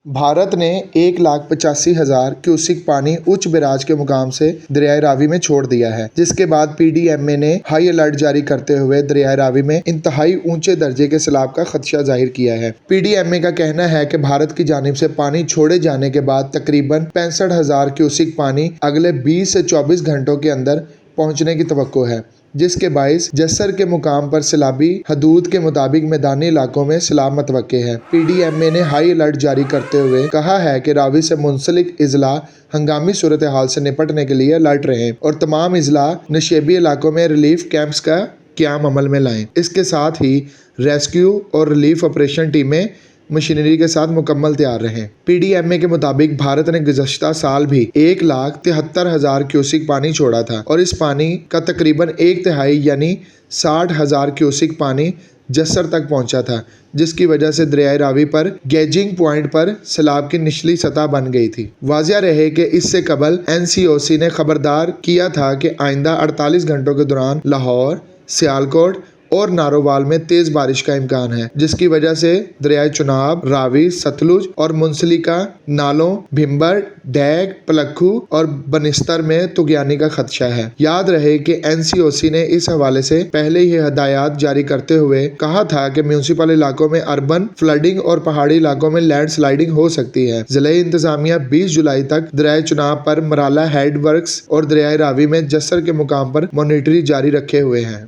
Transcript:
भारत ने 1,85,000 क्यूसिक पानी उच्च बैराज के मुकाम से दरियाए रावी में छोड़ दिया है, जिसके बाद पीडीएमए ने हाई अलर्ट जारी करते हुए दरियाए रावी में इंतहाई ऊंचे दर्जे के सैलाब का खदशा जाहिर किया है। पीडीएमए का कहना है कि भारत की जानिब से पानी छोड़े जाने के बाद तकरीबन 65,000 क्यूसिक पानी अगले 20 से 24 घंटों के अंदर पहुंचने की तवक्को है, जिसके बाइस जस्सर के मुकाम पर सैलाबी हदूद के मुताबिक मैदानी इलाकों में सैलाब मतवक्के है। पीडीएमए ने हाई अलर्ट जारी करते हुए कहा है कि रावी से मुंसलिक इजला हंगामी सूरत हाल से निपटने के लिए अलर्ट रहें और तमाम इजला नशेबी इलाकों में रिलीफ कैंप्स का क़याम अमल में लाएं। इसके साथ ही रेस्क्यू और रिलीफ ऑपरेशन टीमें मशीनरी के साथ मुकम्मल तैयार रहें। पीडीएमए के मुताबिक भारत ने गुज़श्ता साल भी 1,73,000 क्यूसिक पानी छोड़ा था और इस पानी का तकरीबन 1/3 यानी 60,000 क्यूसिक पानी जस्सर तक पहुंचा था, जिसकी वजह से दरियाए रावी पर गेजिंग पॉइंट पर सैलाब की निचली सतह बन गई थी। वाज़िया रहे कि इससे कबल एनसीओसी ने खबरदार किया था कि आइंदा 48 घंटों के दौरान लाहौर, सियालकोट और नारोवाल में तेज बारिश का इम्कान है, जिसकी वजह से दरियाए चुनाब, रावी, सतलुज और मुंसलिका नालों भिंबर, डैग, पलक्खू और बनिस्तर में तुगयानी का खदशा है। याद रहे कि एनसीओसी ने इस हवाले से पहले ही हदायत जारी करते हुए कहा था कि म्यूनसिपल इलाकों में अर्बन फ्लडिंग और पहाड़ी इलाकों में लैंड स्लाइडिंग हो सकती है। ज़िले इंतजामिया 20 जुलाई तक दरियाए चुनाब पर मराला हेड वर्क्स और दरियाए रावी में जस्सर के मुकाम पर मॉनिटरी जारी रखे हुए हैं।